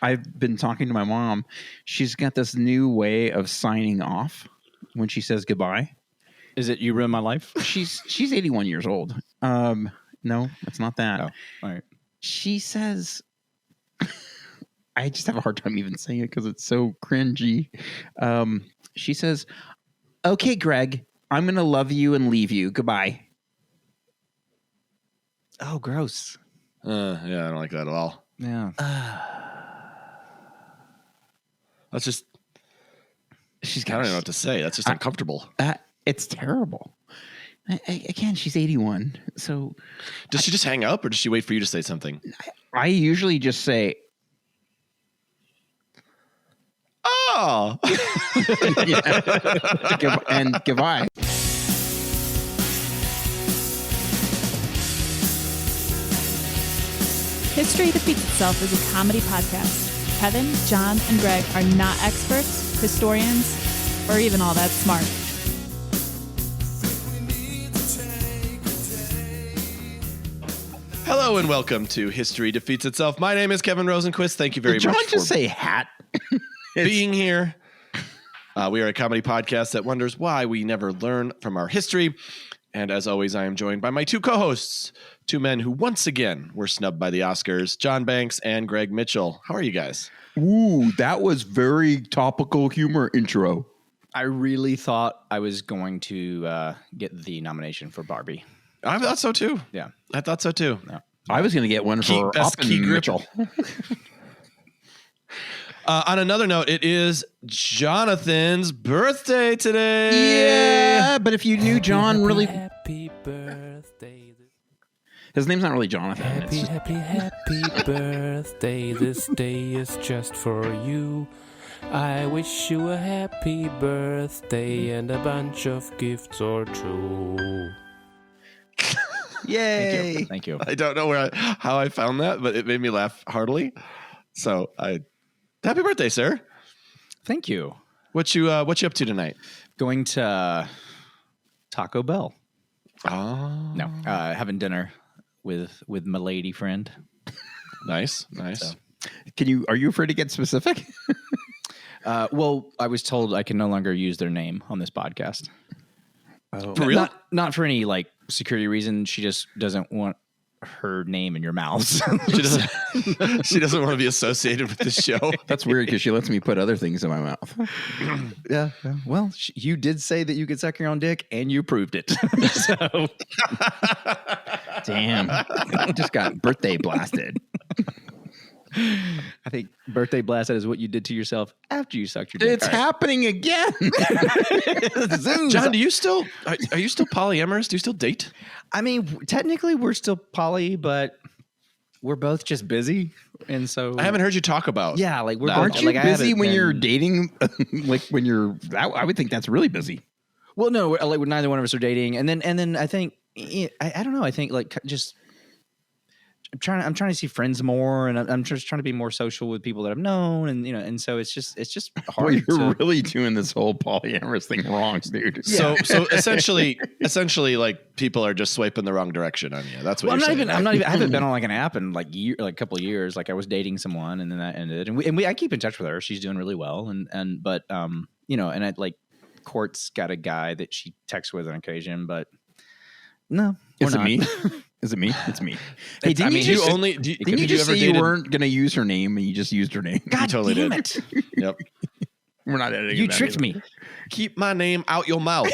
I've been talking to my mom. She's got this new way of signing off when she says goodbye. Is it you ruined my life? She's 81 years old. No, it's not that. Oh, all right. She says, I just have a hard time even saying it because it's so cringy. She says, "Okay, Greg, I'm going to love you and leave you. Goodbye." Oh, gross. Yeah, I don't like that at all. Yeah. That's just. She's I don't know what to say. That's just uncomfortable. It's terrible. Again, she's 81. So Does she just hang up, or does she wait for you to say something? I usually just say, "Oh." and goodbye. History Defeats Itself is a comedy podcast. Kevin, John, and Greg are not experts, historians, or even all that smart. Hello and welcome to History Defeats Itself. My name is Kevin Rosenquist. Thank you very Did John much just for say hat? being here. We are a comedy podcast that wonders why we never learn from our history. And as always, I am joined by my two co-hosts, two men who once again were snubbed by the Oscars, John Banks and Greg Mitchell. How are you guys? Ooh, that was very topical humor intro. I really thought I was going to get the nomination for Barbie. I thought so too. Yeah. I thought so too. No. I was going to get one for best Oppen key grip. Mitchell. On another note, it is Jonathan's birthday today. Yeah, but if you knew John really... Happy birthday. His name's not really Jonathan. It's just, Happy birthday. This day is just for you. I wish you a happy birthday and a bunch of gifts or two. yay. Thank you. I don't know how I found that, but it made me laugh heartily. So happy birthday, sir. Thank you. What you up to tonight? Going to Taco Bell. Oh, No, having dinner with my lady friend. nice. So. Are you afraid to get specific? Well, I was told I can no longer use their name on this podcast. Oh. For real? Not for any like security reason. She just doesn't want her name in your mouths. She doesn't want to be associated with the show. That's weird because she lets me put other things in my mouth. Yeah. Well, you did say that you could suck your own dick, and you proved it. So, Damn. I just got birthday blasted. I think birthday blasted is what you did to yourself after you sucked your dick. It's happening again. John, are you still polyamorous? Do you still date? I mean, technically, we're still poly, but we're both just busy, and so I haven't heard you talk about. Yeah, like we're Aren't both, you like, I busy haven't when you're been- dating? Like when you're, I would think that's really busy. Well, no, like neither one of us are dating, and then I think I don't know. I think like just. I'm trying to see friends more, and I'm just trying to be more social with people that I've known, and and so it's just hard. Well, you're really doing this whole polyamorous thing wrong, dude. So essentially, like people are just swiping the wrong direction on you. That's what you're saying. I'm not even. I haven't been on like an app in like a couple of years. Like I was dating someone, and then that ended. And I keep in touch with her. She's doing really well, but and I like Court's got a guy that she texts with on occasion, but no, Is it me? Is it me? It's me. Hey, didn't you just say you weren't going to use her name and you just used her name? God totally damn did. it! Yep. We're not editing. You that tricked either. me. Keep my name out your mouth.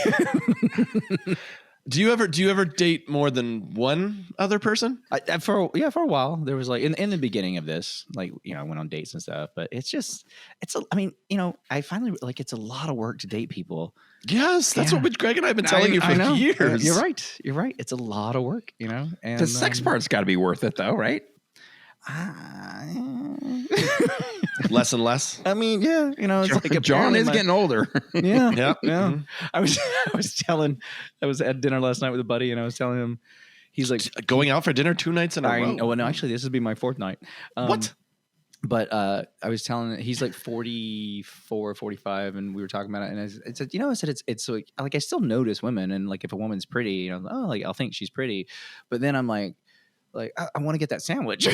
Do you ever date more than one other person? For a while there was like in the beginning of this, like I went on dates and stuff, but I finally like it's a lot of work to date people. Yes, that's Yeah. what Greg and I have been telling you for years. You're right. It's a lot of work, and The sex part's got to be worth it, though, right? Less and less. I mean, yeah, it's like John is getting older. Yeah, Yeah. yeah. Mhm. I was at dinner last night with a buddy, and I was telling him, he's like, Going out for dinner 2 nights in a row. oh, well, no, actually, this would be my 4th night. What? But I was telling him, he's like 44, 45, and we were talking about it, and I said, it's like I still notice women, and like if a woman's pretty, like I'll think she's pretty, but then I'm like like I want to get that sandwich.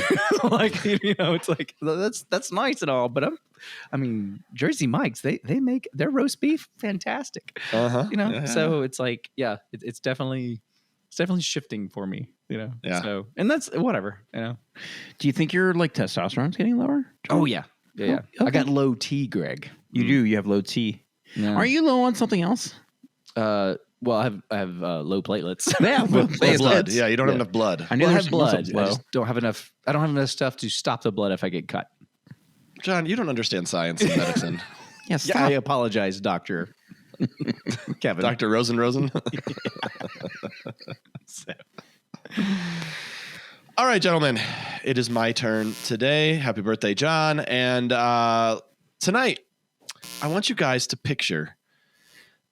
Like, you know, it's like that's nice and all, but I mean, Jersey Mike's, they make their roast beef fantastic. Uh-huh. You know, Yeah. so it's like, yeah, it's definitely shifting for me, you know. Yeah. So, and that's whatever, you know. Do you think your like testosterone's getting lower? Oh yeah. Yeah. Oh, I got okay. low T, Greg. You do. You have low T. Yeah. Are you low on something else? Well, I have low platelets. Yeah, low Blood. platelets. Yeah, you don't have enough blood. I knew Well, I there have was blood. something I low. just don't have enough. I don't have enough stuff to stop the blood if I get cut. John, you don't understand science and medicine. Yeah, Yeah, I stop. apologize, Doctor Kevin. Dr. Rosen. All right, gentlemen, it is my turn today. Happy birthday, John. And tonight, I want you guys to picture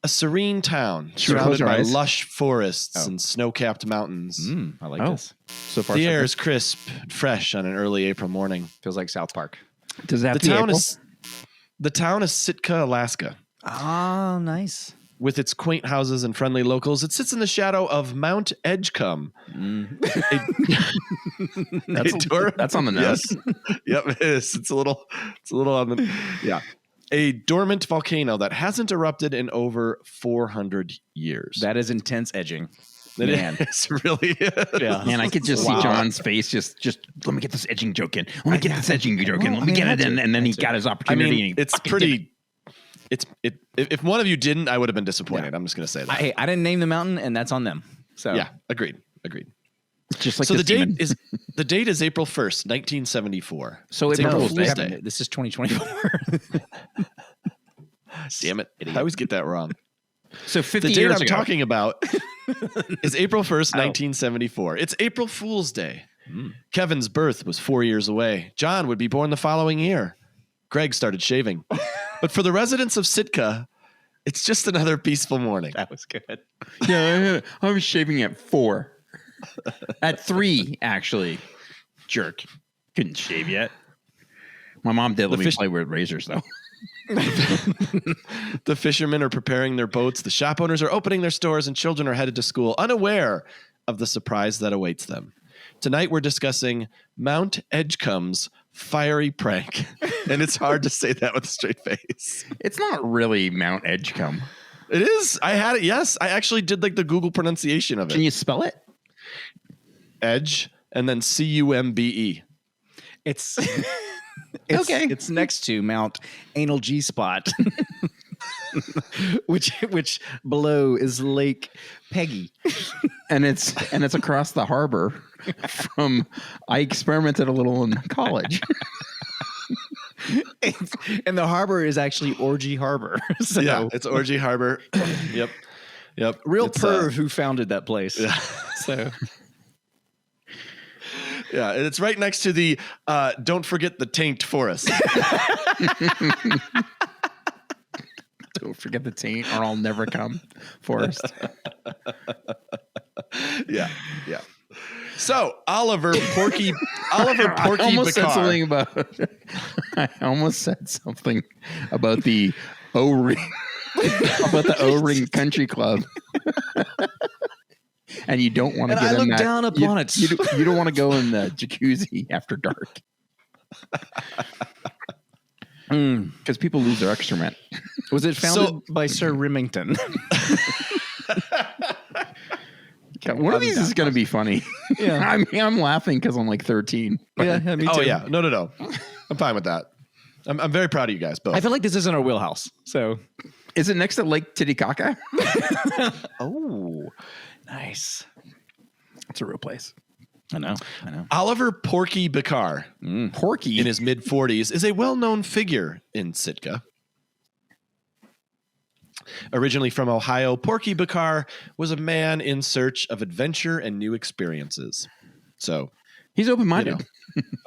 a serene town Should we close surrounded our by eyes? lush forests Oh. and snow-capped mountains. I like Oh. this. So far, The so air good. is crisp and fresh on an early April morning. Feels like South Park. Does that The have to be town April? is Sitka, Alaska. Oh, nice. With its quaint houses and friendly locals, it sits in the shadow of Mount Edgecumbe. That's on the nose. Yep, it is. It's a little on the a dormant volcano that hasn't erupted in over 400 years. That is intense edging. It Man. is, really is. Yeah. Man, I could just Wow. see John's face. Just let me get this edging joke in. Let me get this edging joke in. Let me I get had it to. in. And then he Had to. got his I opportunity. mean, and he it's fucking did pretty. If one of you didn't, I would have been disappointed. I'm just going to say that. Hey, I didn't name the mountain, and that's on them. So Yeah, agreed. it. Just like So this demon. the date is April 1st, 1974. So It's April April Fool's Fool's Day. Day. This is 2024. Damn it! I always get that wrong. So 50 The date years I'm ago. talking about is April 1st, 1974. It's April Fool's Day. Kevin's birth was 4 years away. John would be born the following year. Greg started shaving. But for the residents of Sitka, it's just another peaceful morning. That was good. Yeah, I was shaving at 4. At 3, actually. Jerk. Couldn't shave yet. My mom did let me fish- play with razors, though. The fishermen are preparing their boats, the shop owners are opening their stores, and children are headed to school, unaware of the surprise that awaits them. Tonight, we're discussing Mount Edgecumbe's fiery prank. And it's hard to say that with a straight face. It's not really Mount Edgecumbe. It is. I had it. Yes. I actually did like the Google pronunciation of it. Can you spell it? Edge and then Cumbe. It's Okay. It's next to Mount Anal G Spot, which below is Lake Peggy. And it's across the harbor from I experimented a little in college. And the harbor is actually Orgy Harbor. So Yeah, it's Orgy Harbor. Yep. real It's, perv who founded that place. Yeah. So Yeah, and it's right next to the don't forget the taint forest. Don't forget the taint or I'll never come forest. Yeah. So Oliver Porky I almost said Bickar. something about I almost said something about the O-ring about the O-ring country club. And you don't want to And get I in look that. down upon it. You don't want to go in the jacuzzi after dark because people lose their excrement. was it founded by Sir Remington? One of these is going to be funny. Yeah. I mean, I'm laughing because I'm like 13. Yeah, me too. Oh yeah, no. I'm fine with that. I'm very proud of you guys both. I feel like this isn't our wheelhouse. So Is it next to Lake Titicaca? oh, nice. It's a real place. I know. Oliver Porky Bickar, Porky. in his mid-40s, is a well-known figure in Sitka. Originally from Ohio, Porky Bickar was a man in search of adventure and new experiences. So, He's open-minded.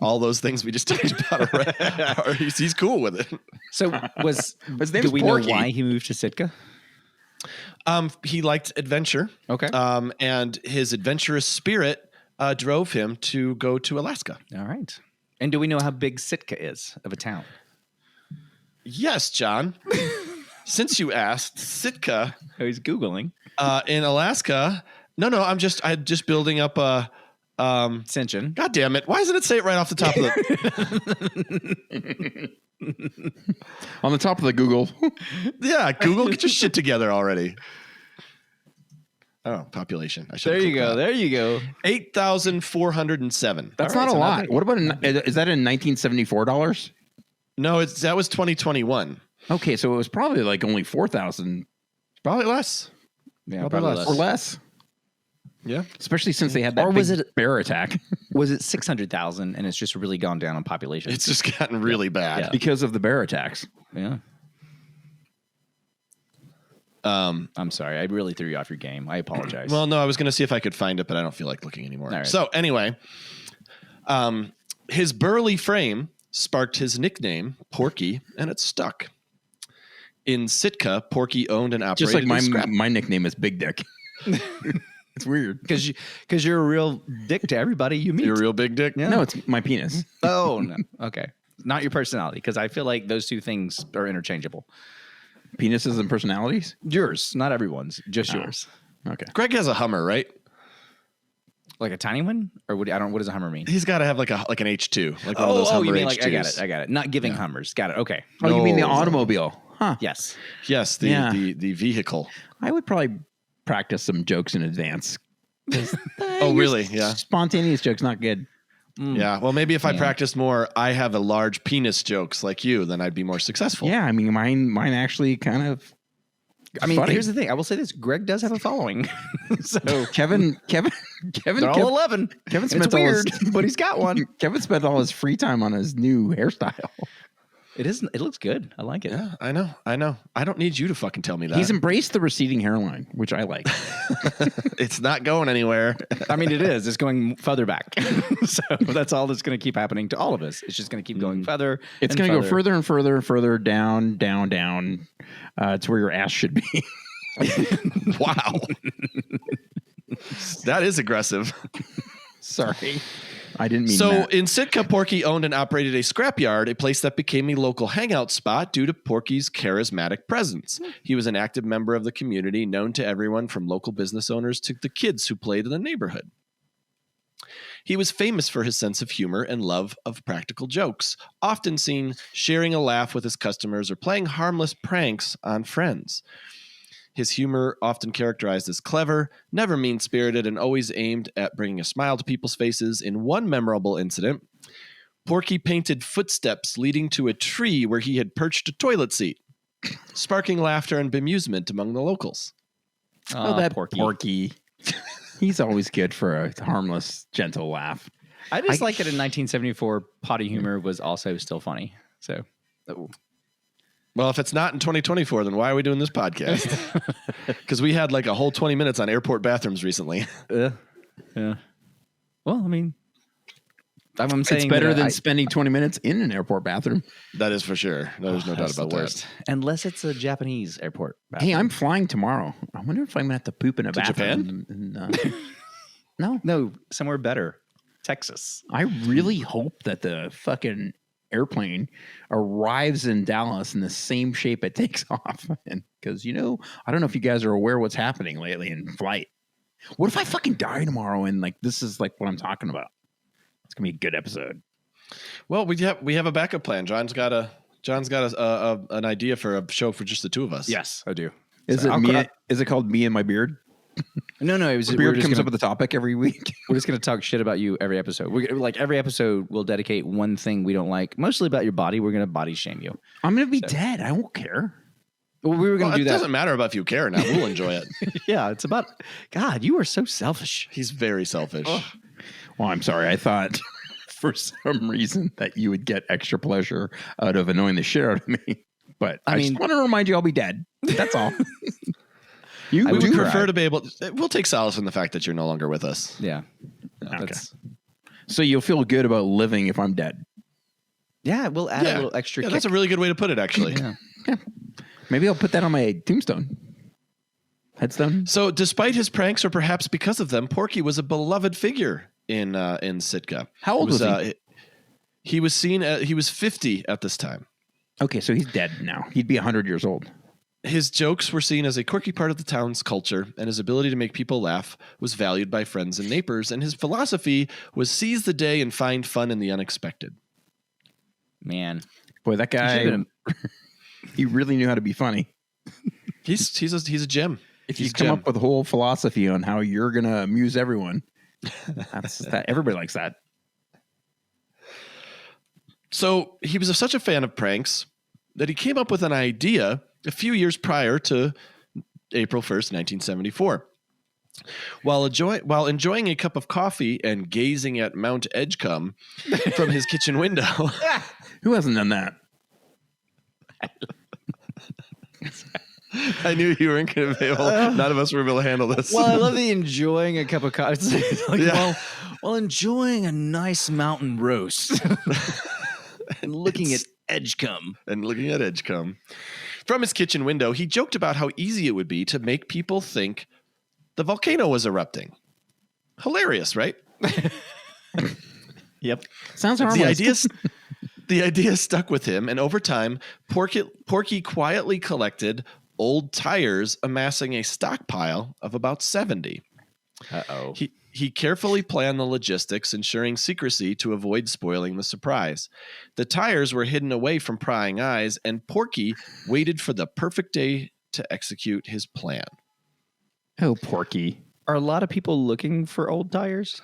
all those things we just talked about, he's cool with it. So His name's do we Porky. know why he moved to Sitka? He liked adventure, Okay. and his adventurous spirit drove him to go to Alaska. All right. And do we know how big Sitka is of a town? Yes, John. Since you asked, Sitka Oh, he's Googling. in Alaska. No, I'm just building up Ascension. God damn it! Why doesn't it say it right off the top of the? On the top of the Google. Yeah, Google, get your shit together already. Oh, population. I should. There you go. There you go. 8,407. That's All right, not a so lot. nothing- What about is that in 1974 dollars? No, that was 2021. Okay, so it was probably like only 4,000 Probably less. Yeah, Probably less. or less. Yeah. Especially since they had that Or big was it- bear attack Was it 600,000 and it's just really gone down on population? It's just gotten really bad. Yeah. because of the bear attacks. Yeah. I'm sorry. I really threw you off your game. I apologize. Well, no, I was going to see if I could find it, but I don't feel like looking anymore. All right. So anyway, his burly frame sparked his nickname, Porky, and it stuck. In Sitka, Porky owned and operated Just like a scrap. my nickname is Big Dick. It's weird. because you're a real dick to everybody you meet. You're a real big dick. Yeah. No, it's my penis. Oh, no. Okay. Not your personality, because I feel like those two things are interchangeable. Penises and personalities? Yours, not everyone's, just yours. Okay. Greg has a Hummer, right? Like a tiny one? Or what does a Hummer mean? He's got to have like an H2, like one of those Hummer you mean H2s. like, I got it. Not giving Hummers. Got it. Okay. Oh, you mean the No. automobile? Huh. Yes. Yes, Yeah. the vehicle. I would probably practice some jokes in advance. Oh, really? Yeah. Spontaneous jokes, not good. Yeah. Well, maybe if I practiced more, I have a large penis jokes like you, then I'd be more successful. Yeah, I mean, mine actually kind of. I mean, funny. here's the thing. I will say this. Greg does have a following. So Kevin, they're all 11. Kevin It's spent all weird, his, but he's got one. Kevin spent all his free time on his new hairstyle. It looks good. I like it. Yeah, I know. I don't need you to fucking tell me that. He's embraced the receding hairline, which I like. It's not going anywhere. I mean, it is. It's going further back. So that's all that's going to keep happening to all of us. It's just going to keep going further. It's going to go further and further and further down. It's where your ass should be. Wow. That is aggressive. Sorry. I didn't mean So that. in Sitka, Porky owned and operated a scrapyard, a place that became a local hangout spot due to Porky's charismatic presence. He was an active member of the community, known to everyone from local business owners to the kids who played in the neighborhood. He was famous for his sense of humor and love of practical jokes, often seen sharing a laugh with his customers or playing harmless pranks on friends. His humor, often characterized as clever, never mean-spirited, and always aimed at bringing a smile to people's faces. In one memorable incident, Porky painted footsteps leading to a tree where he had perched a toilet seat, sparking laughter and bemusement among the locals. Oh, that Porky. He's always good for a harmless, gentle laugh. I just like that in 1974, potty humor was also still funny. So, Well, if it's not in 2024, then why are we doing this podcast? Because we had like a whole 20 minutes on airport bathrooms recently. yeah. Well, I mean, I'm saying It's better that than spending 20 minutes in an airport bathroom. That is for sure. There's no doubt that's about the that. worst. Unless it's a Japanese airport. bathroom. Hey, I'm flying tomorrow. I wonder if I'm going to have to poop in a bathroom. No. No, somewhere better. Texas. I really hope that the fucking airplane arrives in Dallas in the same shape it takes off. And because, I don't know if you guys are aware what's happening lately in flight. What if I fucking die tomorrow and this is like what I'm talking about? It's gonna be a good episode. Well, we have a backup plan. John's got an idea for a show for just the two of us. Yes, I do. Is it called Me and My Beard? No, it was Beard comes up with a topic every week. We're just going to talk shit about you every episode. Every episode, we'll dedicate one thing we don't like, mostly about your body. We're going to body shame you. I'm gonna be dead. I won't care. Well, we were going to do It that. doesn't matter about if you care or not. We'll enjoy it. Yeah, it's about God. You are so selfish. He's very selfish. Well, I'm sorry. I thought for some reason that you would get extra pleasure out of annoying the shit out of me. But I just want to remind you I'll be dead. That's all. We would prefer to be able. We'll take solace in the fact that you're no longer with us. Yeah. Okay. So you'll feel good about living if I'm dead. Yeah, we'll add a little extra. Yeah, kick. that's a really good way to put it, actually. Yeah. Maybe I'll put that on my tombstone. Headstone. So, despite his pranks, or perhaps because of them, Porky was a beloved figure in Sitka. How old was he? He was 50 at this time. Okay, so he's dead now. He'd be 100 years old. His jokes were seen as a quirky part of the town's culture, and his ability to make people laugh was valued by friends and neighbors, and his philosophy was seize the day and find fun in the unexpected. Man. Boy, that guy, he really knew how to be funny. He's a gem. If you come up with a whole philosophy on how you're going to amuse everyone, that's that. Everybody likes that. So he was such a fan of pranks that he came up with an idea a few years prior to April 1st, 1974. While enjoying a cup of coffee and gazing at Mount Edgecumbe from his kitchen window. Who hasn't done that? I knew you weren't going to be able, none of us were able to handle this. Well, I love the enjoying a cup of coffee. While enjoying a nice mountain roast and looking at Edgecumbe. From his kitchen window, he joked about how easy it would be to make people think the volcano was erupting. Hilarious, right? Yep. Sounds harmless. The idea stuck with him, and over time, Porky quietly collected old tires, amassing a stockpile of about 70. Uh-oh. He carefully planned the logistics, ensuring secrecy to avoid spoiling the surprise. The tires were hidden away from prying eyes, and Porky waited for the perfect day to execute his plan. Oh, Porky. Are a lot of people looking for old tires?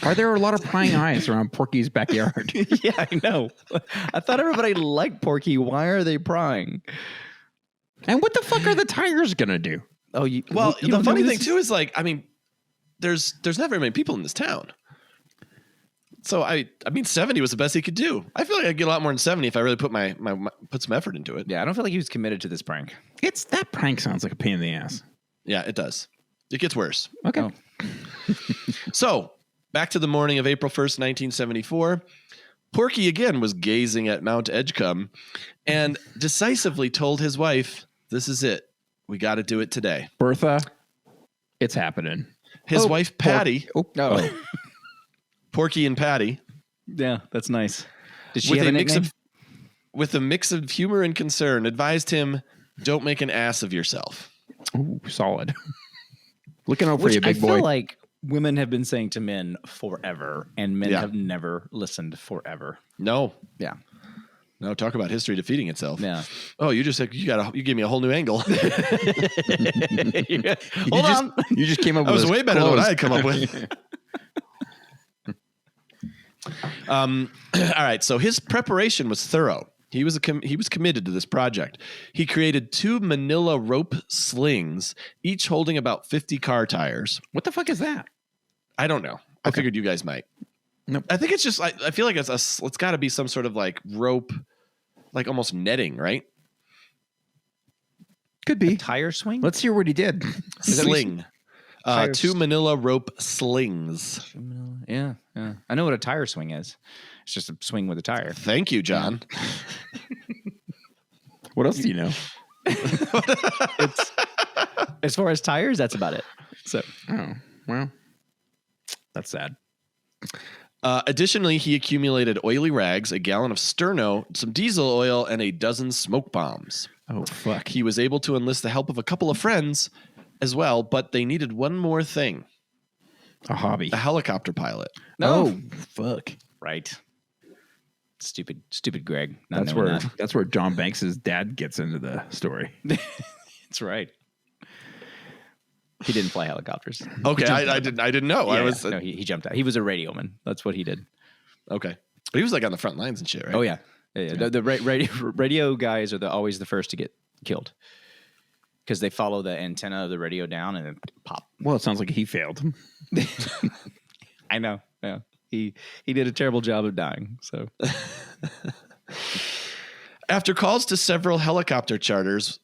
Are there a lot of prying eyes around Porky's backyard? Yeah, I know. I thought everybody liked Porky. Why are they prying? And what the fuck are the tires going to do? Oh, the funny thing, too, is like, I mean, there's not very many people in this town. So I mean 70 was the best he could do. I feel like I'd get a lot more than 70 if I really put put some effort into it. Yeah, I don't feel like he was committed to this prank. That prank sounds like a pain in the ass. Yeah, it does. It gets worse. Okay. Oh. So back to the morning of April 1st, 1974. Porky again was gazing at Mount Edgecumbe and decisively told his wife, "This is it. We got to do it today." Bertha, it's happening. His wife, Patty. Oh. Porky and Patty. Yeah, that's nice. Did she have a nickname? With a mix of humor and concern, advised him, "Don't make an ass of yourself." Ooh, solid. Looking out for you, big boy. I feel like women have been saying to men forever, and men have never listened forever. No. Yeah. No, talk about history defeating itself. Yeah. Oh, you gave me a whole new angle. Hold on. You just came up That with was way better than what I had come up with. All right. So his preparation was thorough. He was committed to this project. He created 2 manila rope slings, each holding about 50 car tires. What the fuck is that? I don't know. I figured you guys might. Nope. I think it's just, I feel like it's got to be some sort of like rope, like almost netting, right? Could be. Tire swing? Let's hear what he did. Sling. 2 manila rope slings. Yeah. I know what a tire swing is. It's just a swing with a tire. Thank you, John. What else do you know? It's as far as tires, that's about it. So, oh, well, that's sad. Additionally, he accumulated oily rags, a gallon of sterno, some diesel oil, and a dozen smoke bombs. Oh, fuck. He was able to enlist the help of a couple of friends as well, but they needed one more thing. A hobby. A helicopter pilot. No. Oh, fuck. Right. Stupid Greg. That's where John Banks' dad gets into the story. That's right. He didn't fly helicopters. Okay, I didn't know. No, he jumped out. He was a radioman. That's what he did. Okay, but he was like on the front lines and shit, right? Oh yeah. The radio guys are always the first to get killed because they follow the antenna of the radio down and then pop. Well, it sounds like he failed. I know. Yeah. He did a terrible job of dying. So after calls to several helicopter charters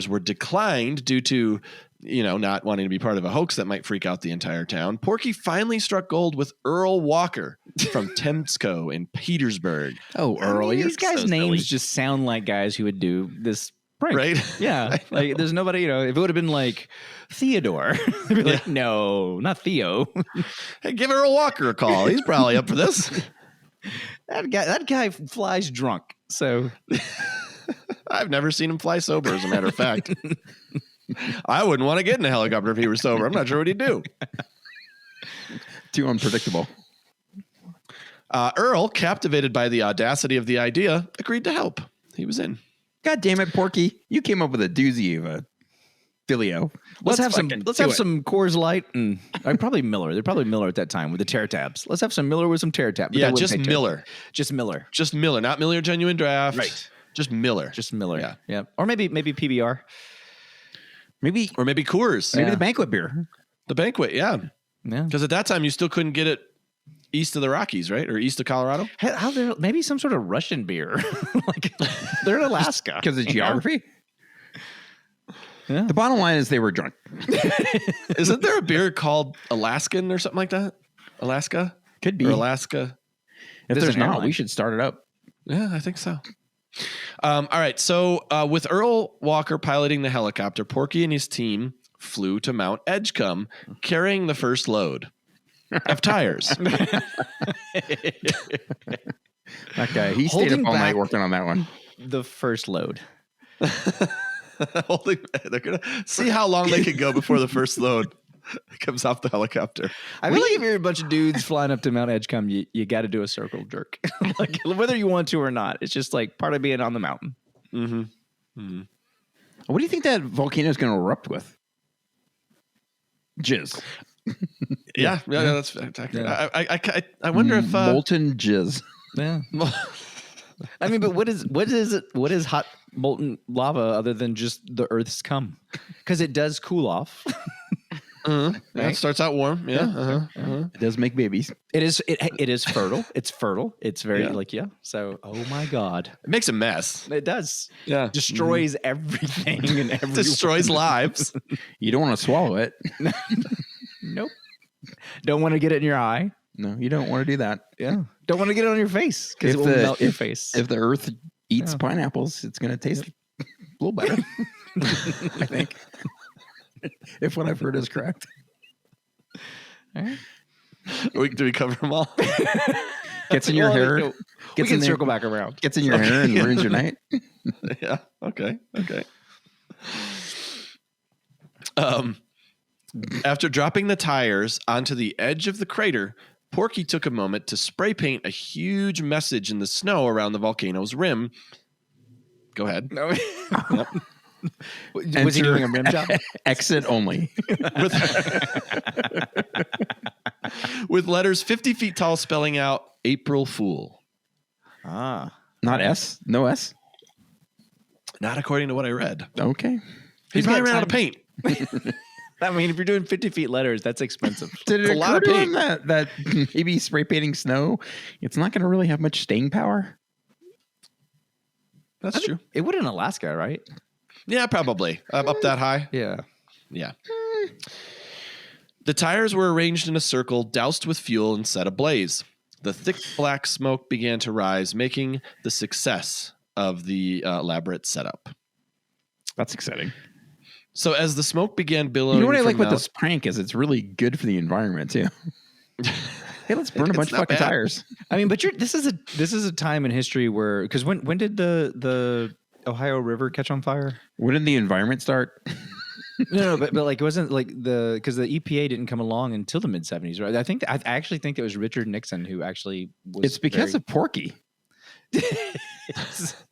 were declined due to, not wanting to be part of a hoax that might freak out the entire town, Porky finally struck gold with Earl Walker from Temsco in Petersburg. Oh, Earl, these guys' names just sound like guys who would do this prank. Right? Yeah. Like there's nobody, if it would have been like Theodore, they'd be like, no, not Theo. Hey, give Earl Walker a call. He's probably up for this. That guy flies drunk. So I've never seen him fly sober, as a matter of fact. I wouldn't want to get in a helicopter if he were sober. I'm not sure what he'd do. Too unpredictable. Earl, captivated by the audacity of the idea, agreed to help. He was in. God damn it, Porky. You came up with a doozy of a dealio. Let's have some Coors Light and probably Miller. They're probably Miller at that time with the tear tabs. Let's have some Miller with some tear tabs. Yeah, just Miller. Just Miller. Just Miller, not Miller Genuine Draft. Right. Just Miller. Just Miller. Yeah. Or maybe PBR. Maybe Coors. Maybe the banquet beer. The banquet, yeah. Yeah. Because at that time, you still couldn't get it east of the Rockies, right? Or east of Colorado? How there? Maybe some sort of Russian beer. Like they're in Alaska. Because of geography? Yeah. The bottom line is they were drunk. Isn't there a beer called Alaskan or something like that? Alaska? Could be. Or Alaska? If There's there's an not, airline. we should start it up. Yeah, I think so. All right. So with Earl Walker piloting the helicopter, Porky and his team flew to Mount Edgecumbe, carrying the first load of tires. That guy, he stayed Holding up all night back- working on that one. The first load. They're going to see how long they can go before the first load comes off the helicopter. I feel like if you're a bunch of dudes flying up to Mount Edgecumbe, you got to do a circle jerk, like whether you want to or not. It's just like part of being on the mountain. Mm-hmm. Mm-hmm. What do you think that volcano is going to erupt with? Jizz. Yeah, that's accurate. Yeah. I wonder if molten jizz. Yeah. I mean, but what is it? What is hot molten lava other than just the Earth's cum? Because it does cool off. yeah, it starts out warm. Yeah. It does make babies. It is fertile. It's fertile. It's very So, oh my God, It makes a mess. it does. Yeah. Destroys everything and everyone. Destroys lives. You don't want to swallow it. Nope. Don't want to get it in your eye. No, you don't want to do that. Yeah. Don't want to get it on your face because it will melt your face. If the earth eats pineapples, it's going to taste a little better. I think. If what I've heard is correct. All right. Do we cover them all? Gets in your hair. We Gets can in there, circle back around. Gets in your hair and ruins your night. Yeah. Okay. After dropping the tires onto the edge of the crater, Porky took a moment to spray paint a huge message in the snow around the volcano's rim. Go ahead. No. Was he doing a rim job? Exit only. With letters 50 feet tall spelling out April Fool. Ah. Not S? No S? Not according to what I read. Okay. He's got probably ran out of time. paint. I mean, if you're doing 50 feet letters, that's expensive. Did it a lot occur of to him that maybe spray painting snow, it's not going to really have much staying power? That's true. It would in Alaska, right? Yeah, probably. Up that high. Yeah. Yeah. The tires were arranged in a circle, doused with fuel, and set ablaze. The thick black smoke began to rise, making the success of the elaborate setup. That's exciting. So as the smoke began billowing, You know what I from like with Mount- this prank is it's really good for the environment too. Hey, let's burn a bunch of not fucking bad. tires. I mean, but this is a time in history where, because when did the Ohio River catch on fire? When did the environment start? No, but like it wasn't like because the EPA didn't come along until the mid 70s, right? I actually think it was Richard Nixon who actually was. It's because of Porky.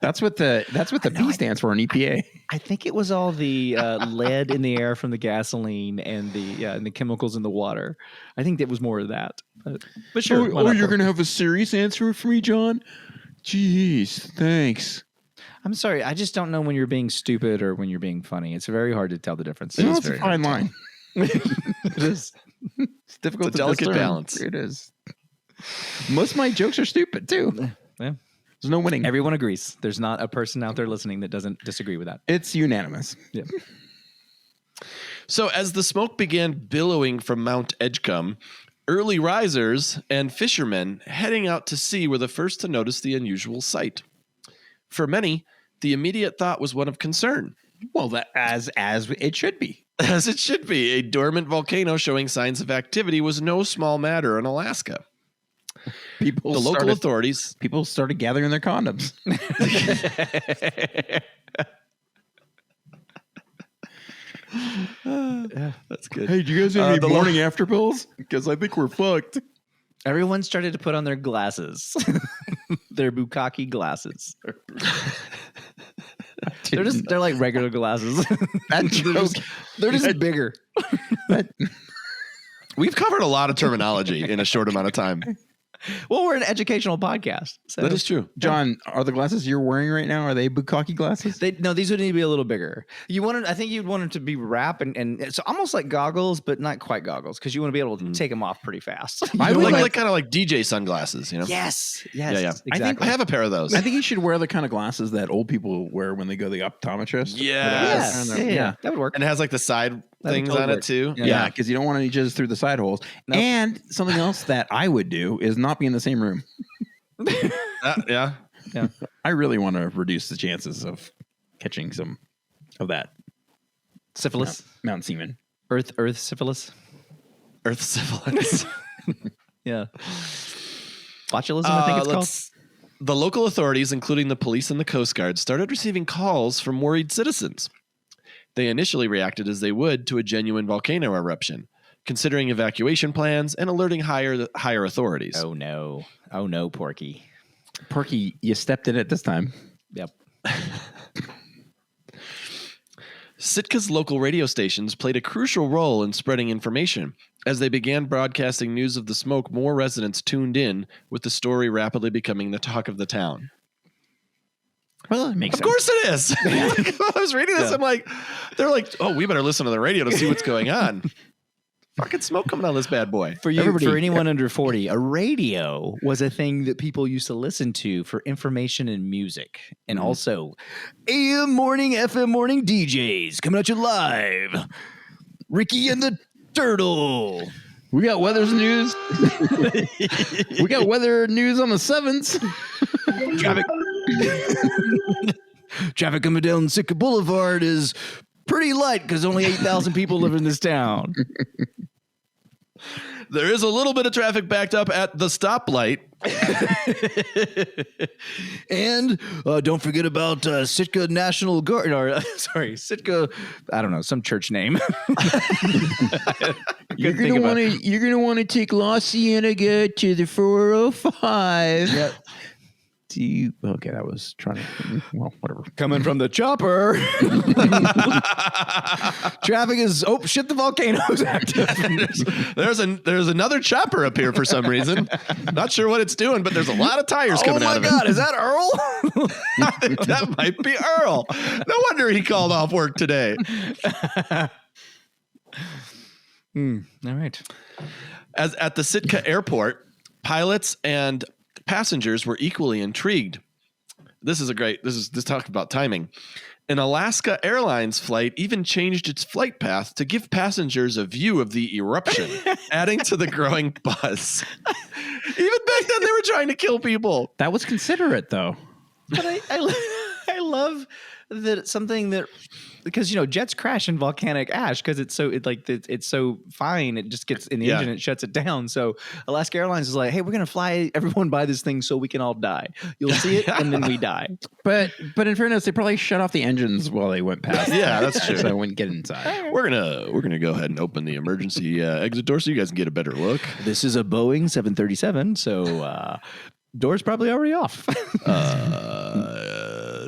That's what the P stands for in EPA. I think it was all the lead in the air from the gasoline and the chemicals in the water. I think it was more of that. But sure. why not? you're gonna have a serious answer for me, John? Jeez, thanks. I'm sorry. I just don't know when you're being stupid or when you're being funny. It's very hard to tell the difference. It's a very fine hard to line. It is. It's difficult It's a to delicate discern. balance. It is. Most of my jokes are stupid too. Yeah. There's no winning. Everyone agrees. There's not a person out there listening that doesn't disagree with that. It's unanimous. Yeah. So as the smoke began billowing from Mount Edgecumbe, early risers and fishermen heading out to sea were the first to notice the unusual sight. For many, the immediate thought was one of concern. Well, that as it should be. As it should be, a dormant volcano showing signs of activity was no small matter in Alaska. People The local started, authorities. people started gathering their condoms. That's good. Hey, do you guys have any the morning after pills? Because I think we're fucked. Everyone started to put on their glasses, their bukkake glasses. They're like regular glasses. They're just bigger. We've covered a lot of terminology in a short amount of time. Well, we're an educational podcast. So. That is true. John, are the glasses you're wearing right now, are they bukkake glasses? No, these would need to be a little bigger. I think you'd want them to be wrap and it's almost like goggles, but not quite goggles because you want to be able to take them off pretty fast. I would like kind of like DJ sunglasses, you know? Yes. Yeah. Exactly. I have a pair of those. I think you should wear the kind of glasses that old people wear when they go to the optometrist. Yes. Yeah, that would work. And it has like the side things totally on work. it too. Yeah, because you don't want any jizz through the side holes. Nope. And something else that I would do is not be in the same room. Yeah. I really want to reduce the chances of catching some of that Syphilis. mountain semen. Earth syphilis. Earth syphilis. Yeah. Botulism, I think it's called. The local authorities, including the police and the Coast Guard, started receiving calls from worried citizens. They initially reacted as they would to a genuine volcano eruption, considering evacuation plans and alerting higher authorities. Oh no, Porky. Porky, you stepped in it this time. Yep. Sitka's local radio stations played a crucial role in spreading information. As they began broadcasting news of the smoke, more residents tuned in, with the story rapidly becoming the talk of the town. Well, it makes Of sense. course it is. Like, when I was reading this, I'm like, they're like, oh, we better listen to the radio to see what's going on. Fucking smoke coming out of this bad boy. For anyone under 40, a radio was a thing that people used to listen to for information and music. And also AM morning, FM morning DJs coming at you live. Ricky and the Turtle. We got weather's news. We got weather news on the 7th. Traffic coming down Sitka Boulevard is pretty light because only 8,000 people live in this town. There is a little bit of traffic backed up at the stoplight. And don't forget about Sitka National Guard. Or, Sitka, I don't know, some church name. You're gonna want to take La Cienega to the 405. Yep. Okay, that was trying to. Well, whatever. Coming from the chopper. Traffic is the volcano's active. there's another chopper up here for some reason. Not sure what it's doing, but there's a lot of tires coming out of it. Oh my God, is that Earl? I think that might be Earl. No wonder he called off work today. All right. As at the Sitka airport, pilots and passengers were equally intrigued. This talk about timing. An Alaska Airlines flight even changed its flight path to give passengers a view of the eruption, adding to the growing buzz. Even back then, they were trying to kill people. That was considerate, though. But I love that it's something that, because jets crash in volcanic ash because it's so fine, it just gets in the engine and it shuts it down. So Alaska Airlines is like, hey, we're gonna fly everyone by this thing so we can all die. You'll see it and then we die. But in fairness, they probably shut off the engines while they went past. Yeah, that's true. So I wouldn't get inside. We're gonna go ahead and open the emergency exit door so you guys can get a better look. This is a Boeing 737, so door's probably already off.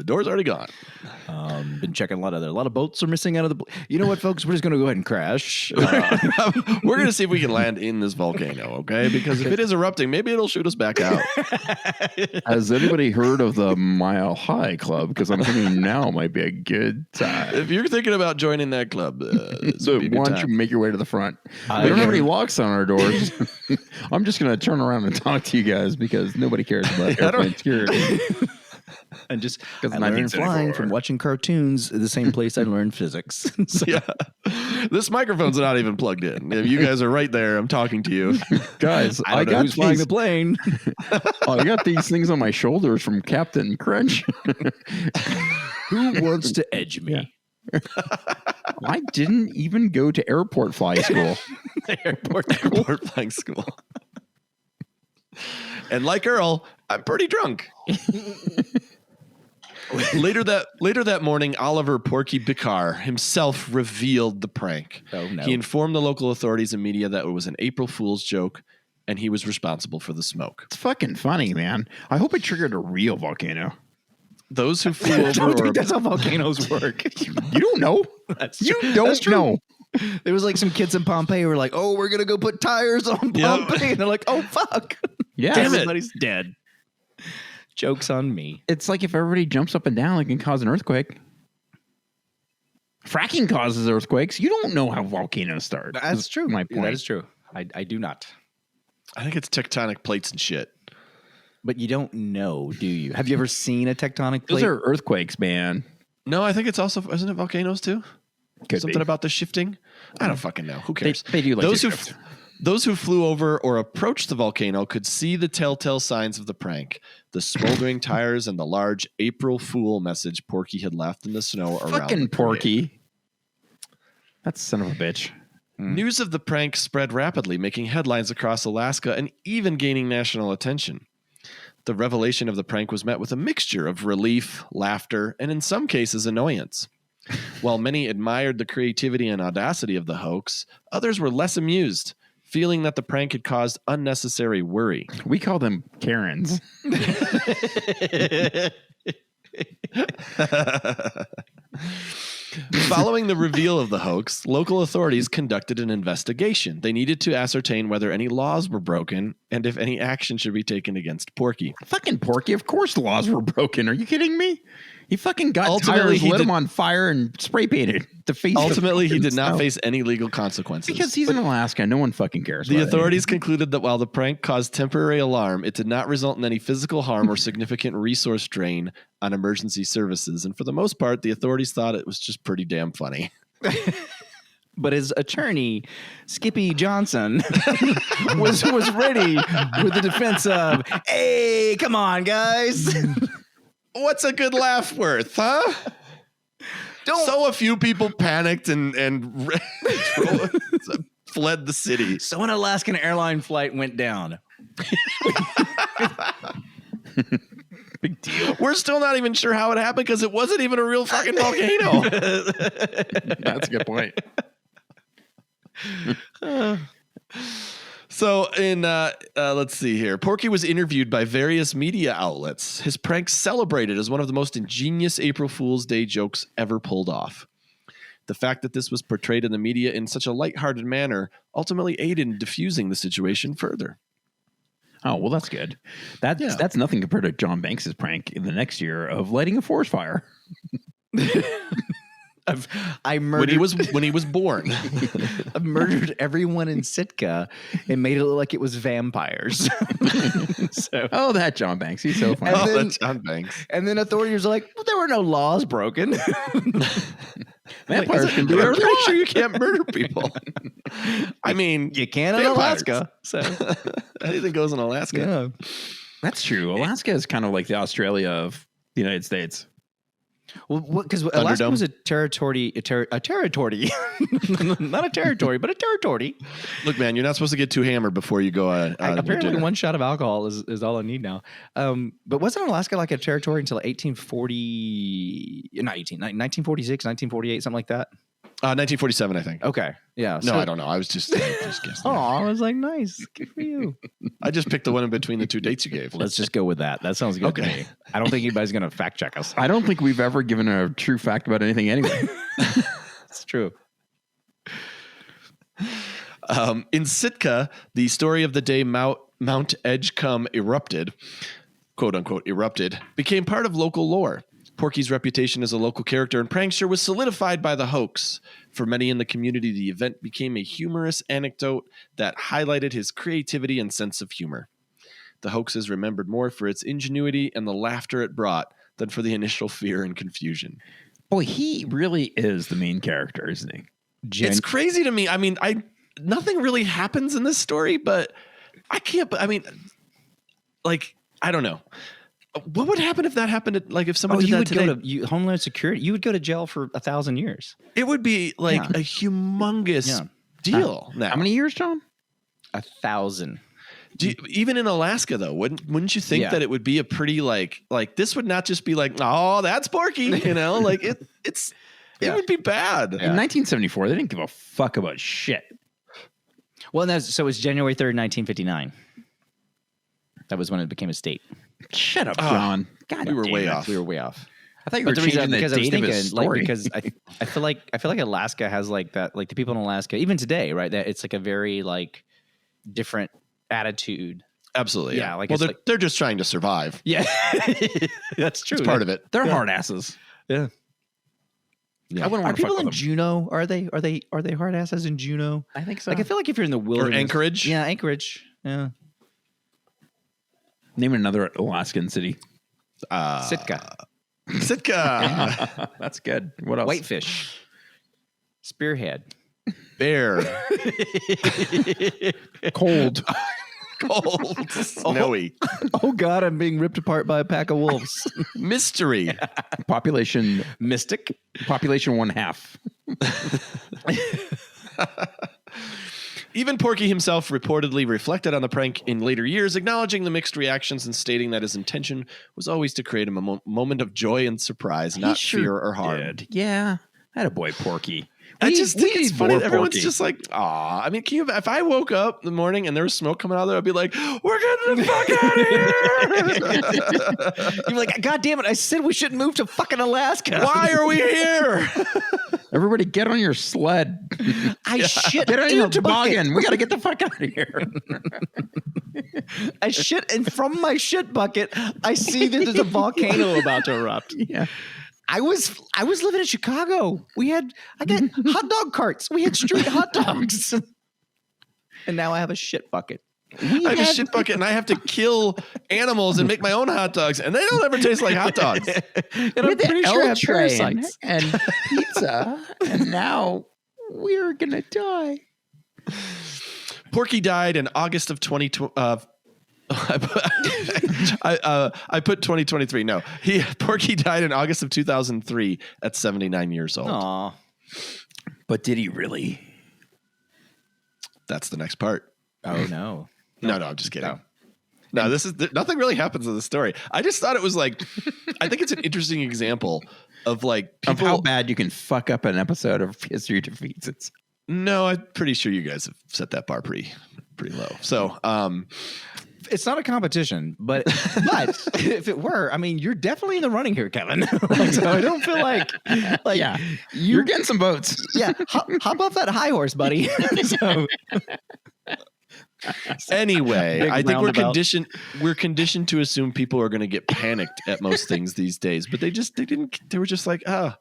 Door's already gone. Been checking a lot of boats are missing out of the. You know what, folks? We're just going to go ahead and crash. We're going to see if we can land in this volcano, okay? Because if it is erupting, maybe it'll shoot us back out. Has anybody heard of the Mile High Club? Because I'm thinking now might be a good time. If you're thinking about joining that club, So why don't you make your way to the front? We don't have any locks on our doors. I'm just going to turn around and talk to you guys because nobody cares about airplane security. And just I learned flying from watching cartoons at the same place I learned physics. So. Yeah. This microphone's not even plugged in. If you guys are right there, I'm talking to you. Guys, I got who's flying the plane. I got these things on my shoulders from Captain Crunch. Who wants to edge me? Yeah. I didn't even go to airport flying school. Airport flying school. And like Earl, I'm pretty drunk. Later that morning, Oliver Porky Bickar himself revealed the prank. Oh, no. He informed the local authorities and media that it was an April Fool's joke, and he was responsible for the smoke. It's fucking funny, man. I hope it triggered a real volcano. Those who flew over, That's how volcanoes work. You don't know. You don't know. There was like some kids in Pompeii who were like, "Oh, we're gonna go put tires on Pompeii," and they're like, "Oh fuck, Yeah, Damn it. everybody's dead." Joke's on me. It's like if everybody jumps up and down, it can cause an earthquake. Fracking causes earthquakes. You don't know how volcanoes start. That's true. My point. That is true. I do not. I think it's tectonic plates and shit. But you don't know, do you? Have you ever seen a tectonic plate? Those are earthquakes, man. No, I think it's also, isn't it volcanoes too? Could Something be. about the shifting? I don't fucking know. Who cares? They do like those to who shift. those who flew over or approached the volcano could see the telltale signs of the prank: the smoldering tires and the large April Fool message Porky had left in the snow around. Fucking the parade. Porky. That's son of a bitch. News of the prank spread rapidly, making headlines across Alaska and even gaining national attention. The revelation of the prank was met with a mixture of relief, laughter, and in some cases, annoyance. While many admired the creativity and audacity of the hoax, others were less amused, feeling that the prank had caused unnecessary worry. We call them Karens. Following the reveal of the hoax, local authorities conducted an investigation. They needed to ascertain whether any laws were broken and if any action should be taken against Porky. Fucking Porky. Of course laws were broken. Are you kidding me? He fucking got Ultimately, tires, he lit did- them on fire, and spray painted the face. Ultimately, he of did not snow. face any legal consequences. Because he's in Alaska. No one fucking cares. The about it. authorities concluded that while the prank caused temporary alarm, it did not result in any physical harm or significant resource drain on emergency services. And for the most part, the authorities thought it was just pretty damn funny. But his attorney, Skippy Johnson, was ready with the defense of, "Hey, come on, guys." What's a good laugh worth, huh? So a few people panicked and fled the city. So an Alaskan airline flight went down. Big deal. We're still not even sure how it happened because it wasn't even a real fucking volcano. That's a good point. So in let's see here, Porky was interviewed by various media outlets. His prank celebrated as one of the most ingenious April Fool's Day jokes ever pulled off. The fact that this was portrayed in the media in such a lighthearted manner ultimately aided in diffusing the situation further. Oh, well, that's good. That's Yeah. that's nothing compared to John Banks's prank in the next year of lighting a forest fire. I murdered. When he was born. I murdered everyone in Sitka and made it look like it was vampires. So, Oh, that John Banks. He's so funny. And then- that's John Banks. and then authorities are like, "Well, there were no laws broken." Vampires can do I'm whatever they pretty want. sure you can't murder people. I mean, You can in Vampires. Alaska. So anything goes in Alaska. yeah. That's true. Alaska is kind of like the Australia of the United States. Well, because Alaska Thunderdome? was a territory, not a territory, but a territory. Look, man, you're not supposed to get too hammered before you go. Apparently, dinner. one shot of alcohol is all I need now. But wasn't Alaska like a territory until 1946, 1948, something like that? 1947, I think. Okay, yeah. No, I don't know. I was just guessing. Oh, I was like, nice, good for you. I just picked the one in between the two dates you gave. Let's just go with that. That sounds good to Okay. me. I don't think anybody's gonna fact check us. I don't think we've ever given a true fact about anything anyway. It's true. In Sitka, the story of the day Mount Edgecumbe erupted, quote unquote erupted, became part of local lore. Porky's reputation as a local character and prankster was solidified by the hoax. For many in the community, the event became a humorous anecdote that highlighted his creativity and sense of humor. The hoax is remembered more for its ingenuity and the laughter it brought than for the initial fear and confusion. Boy, he really is the main character, isn't he? It's crazy to me. I mean, nothing really happens in this story, but I can't. I mean, like, I don't know. What would happen if that happened? If someone did you that would today, go to Homeland Security. You would go to jail for 1,000 years. it would be like Yeah. a humongous Yeah. deal. Now, How many years, John? 1,000. Even in Alaska, though, wouldn't you think that it would be a pretty like this would not just be like, oh, that's Porky, you know, like it would be bad. In 1974, they didn't give a fuck about shit. Well, so it was January 3rd, 1959. That was when it became a state. Shut up, John. God, we were way off. We were way off. I thought you were changing the date of his story. Because I feel like Alaska has like that, like the people in Alaska, even today, right? That it's like a very like different attitude. Absolutely. Yeah. Like, well, they're just trying to survive. Yeah, that's true. It's part of it. They're hard asses. Yeah. I wouldn't Are want to fuck people with in them. Juneau? Are they hard asses in Juneau? I think so. Like I feel like if you're in the wilderness, Or Anchorage. Yeah, Anchorage. Yeah. Name another Alaskan city. Sitka. That's good. What else? Whitefish. Spearhead. Bear. Cold. Cold. Snowy. Oh God, I'm being ripped apart by a pack of wolves. Mystery. Population. Mystic. Population 1/2. Even Porky himself reportedly reflected on the prank in later years, acknowledging the mixed reactions and stating that his intention was always to create a moment of joy and surprise, not fear or harm. Did. Yeah. Attaboy, Porky. I just think it's funny. more Everyone's Porky. just like, aw. I mean, if I woke up in the morning and there was smoke coming out there, I'd be like, we're getting the fuck out of here. You're like, God damn it! I said we shouldn't move to fucking Alaska. Why are we here? Everybody get on your sled. I shit. Get on in your a bucket. toboggan. We got to get the fuck out of here. I shit, and from my shit bucket, I see that there's a volcano about to erupt. Yeah. I was living in Chicago. I got hot dog carts. We had street hot dogs. And now I have a shit bucket. I have a shit bucket and I have to kill animals and make my own hot dogs, and they don't ever taste like hot dogs. And I'm pretty sure I have parasites. and pizza, and now we're gonna die. Porky died in August of 2020. I put 2023. No, Porky died in August of 2003 at 79 years old. Aw. But did he really? That's the next part. Oh no. No, I'm just kidding. No, nothing really happens in the story. I just thought it was like, I think it's an interesting example of like people. Of how bad you can fuck up an episode of History Defeats It. No, I'm pretty sure you guys have set that bar pretty low. So, It's not a competition, but if it were, I mean, you're definitely in the running here, Kevin. So I don't feel like Yeah, you're getting some votes. Yeah, hop off that high horse, buddy. So, anyway, Big I think roundabout. we're conditioned to assume people are going to get panicked at most things these days, but they didn't. They were just like, oh,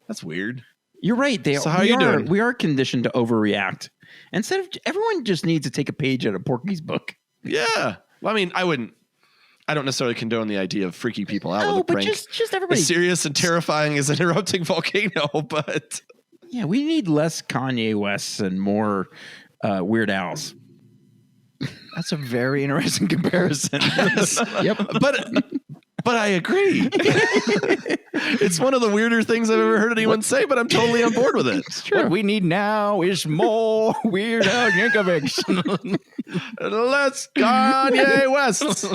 that's weird. You're right. So how are you doing? We are conditioned to overreact. Instead of everyone just needs to take a page out of Porky's book. Yeah. Well, I mean, I don't necessarily condone the idea of freaking people out with a but prank. just everybody. As serious and terrifying as an erupting volcano, but Yeah, we need less Kanye Wests and more Weird Al's. that's a very interesting comparison. Yep. But I agree. It's one of the weirder things I've ever heard anyone say, but I'm totally on board with it. It's true. What we need now is more Weird Al Yankovic. Let's Kanye West.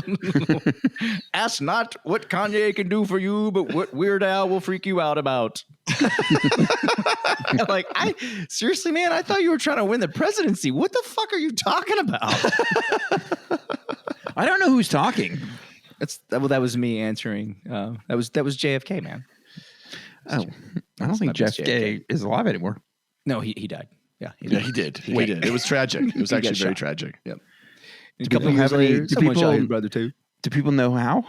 Ask not what Kanye can do for you, but what Weird Al will freak you out about. Like, seriously, man, I thought you were trying to win the presidency. What the fuck are you talking about? I don't know who's talking. That was me answering. That was JFK, man. Oh, I don't think That's JFK is alive anymore. No, he died. Yeah, Yeah, he did. He did. It was tragic. It was He actually got very shot. tragic. Yep. A Do couple people years have any- later, do someone shot people- his brother too. Do people know how?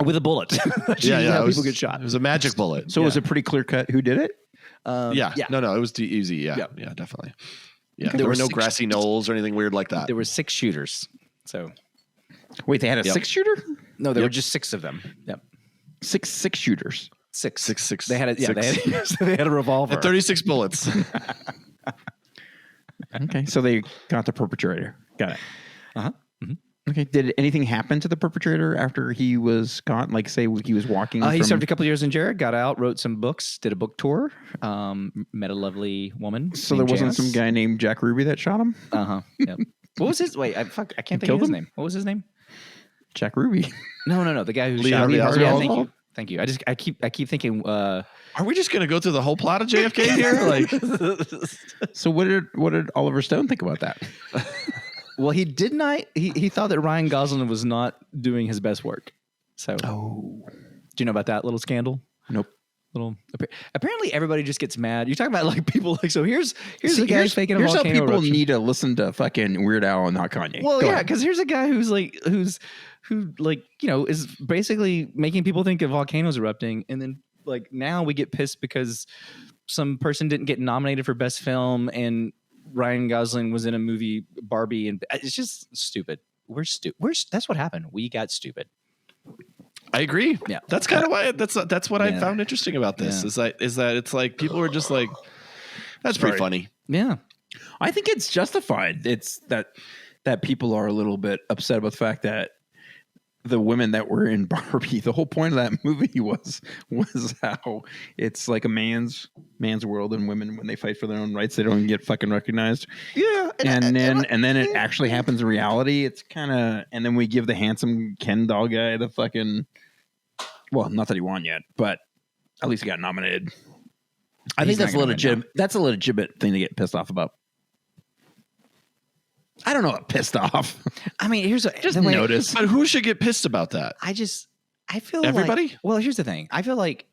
With a bullet. That's Yeah, usually yeah. how It was, people get shot. It was a magic bullet. So was it pretty clear cut who did it? Yeah. No, it was easy. Yeah. Yep. Yeah, definitely. Yeah. There There were were no 6 grassy knolls or anything weird like that. There were 6 shooters. So Wait, they had a Yep. 6-shooter? no, there were just 6 of them. Yep. Six shooters. 6. 6. They had a Six. they had a revolver. And 36 bullets. Okay, so they got the perpetrator. Got it. Uh-huh. Okay, did anything happen to the perpetrator after he was caught? Like, say he was walking. He from- served a couple years in jail, got out, wrote some books, did a book tour, met a lovely woman. So there named wasn't Janice. some guy named Jack Ruby that shot him? Uh-huh. Yep. What was his? Wait, I can't think of killed his him? name. What was his name? Jack Ruby. No. The guy who Lee shot Harvey him. Oswald? Yeah, thank you. I keep thinking. Are we just gonna go through the whole plot of JFK here? Like, So what did Oliver Stone think about that? Well, he did not. He thought that Ryan Gosling was not doing his best work. So, Oh, do you know about that little scandal? nope. Apparently, everybody just gets mad. You're talking about like people like so. Here's the guy faking a Here's how volcano people eruption. need to listen to fucking Weird Al and not Kanye. Well, Go yeah, ahead. because here's a guy who is basically making people think a volcano's erupting, and then like now we get pissed because some person didn't get nominated for best film, and Ryan Gosling was in a movie Barbie, and it's just stupid. We're stupid. That's what happened. We got stupid. I agree. Yeah. That's kind of why. That's what I Yeah. found interesting about this. Yeah. Is that it's like people are just like, that's pretty funny. Yeah. I think it's justified. It's that people are a little bit upset about the fact that the women that were in Barbie, the whole point of that movie was how it's like a man's world, and women, when they fight for their own rights, they don't get fucking recognized. Yeah. And then it actually happens in reality. It's kind of, and then we give the handsome Ken doll guy the fucking, well, not that he won yet, but at least he got nominated. I He's think that's not a gonna legitimate. win That's a legitimate thing to get pissed off about. I don't know what pissed off. I mean, here's Just notice. But who should get pissed about that? I feel Everybody? like, well, here's the thing. I feel like,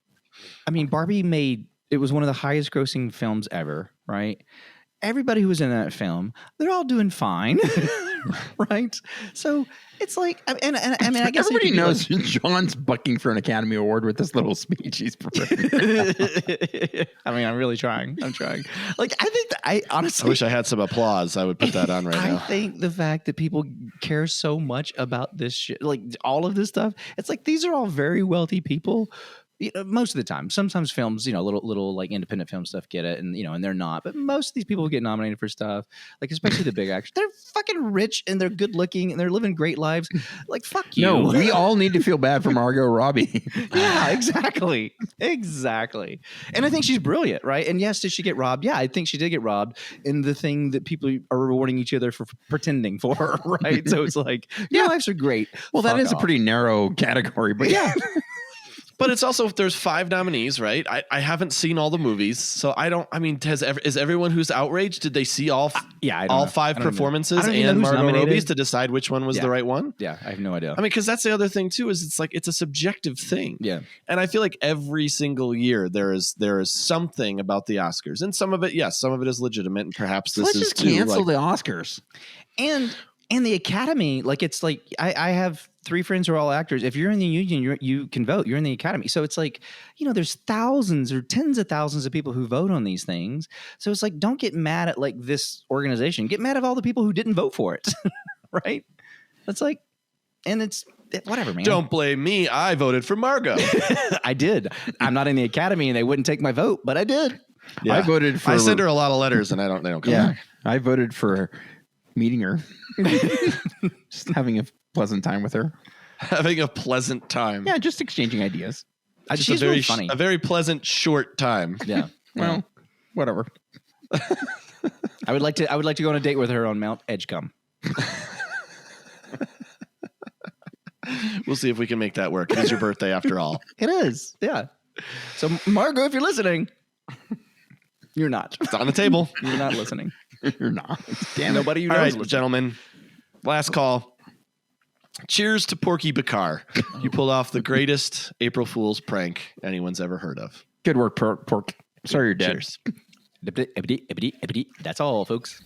I mean, Barbie it was one of the highest grossing films ever, right? Everybody who was in that film, they're all doing fine, right? So it's like, I mean, I guess Everybody it could be knows John's bucking for an Academy Award with this little speech he's prepared. I mean, I'm really trying. I'm trying. Like, I think I honestly, I wish I had some applause. I would put that on right I now. think the fact that people care so much about this shit, like all of this stuff, it's like these are all very wealthy people. You know, most of the time, sometimes films, you know, little like independent film stuff get it, and you know, and they're not. But most of these people who get nominated for stuff, like especially the big actors, they're fucking rich and they're good looking and they're living great lives. Like fuck you. No, we all need to feel bad for Margot Robbie. Yeah, exactly. And I think she's brilliant, right? And yes, did she get robbed? Yeah, I think she did get robbed in the thing that people are rewarding each other for pretending for, right? So it's like, your lives are great. Well, that Fuck is a off. pretty narrow category, but yeah. But it's also, there's 5 nominees, right? I haven't seen all the movies, so I don't. I mean, is everyone who's outraged? Did they see all? Yeah, I don't all know. 5 I don't even know. performances I don't even know and who's Margot nominated. Robbie's to decide which one was Yeah. the right one? Yeah, I have no idea. I mean, because that's the other thing too. Is it's like it's a subjective thing. Yeah. And I feel like every single year there is something about the Oscars, and some of it, yes, some of it is legitimate, and perhaps this Let's is just too, cancel like, the Oscars. And the Academy, like it's like I have 3 friends who are all actors. If you're in the union, you can vote. You're in the Academy. So it's like, you know, there's thousands or tens of thousands of people who vote on these things. So it's like, don't get mad at like this organization. Get mad at all the people who didn't vote for it. Right? That's like, and it's whatever, man. Don't blame me. I voted for Margot. I did. I'm not in the Academy and they wouldn't take my vote, but I did. Yeah. I voted for. I send her a lot of letters, and they don't come back. I voted for meeting her, just having a pleasant time with her. Having a pleasant time. Yeah, just exchanging ideas. Just She's a very really funny. a very pleasant short time. Yeah. Well, whatever. I would like to go on a date with her on Mount Edgecumbe. We'll see if we can make that work. It is your birthday after all. It is. Yeah. So Margot, if you're listening, you're not. It's on the table. You're not listening. You're not. Damn it. Nobody you All know right, is listening. gentlemen. Last call. Cheers to Porky Bickar. You pulled off the greatest April Fool's prank anyone's ever heard of. Good work, Pork. Sorry you're dead. Cheers. That's all, folks.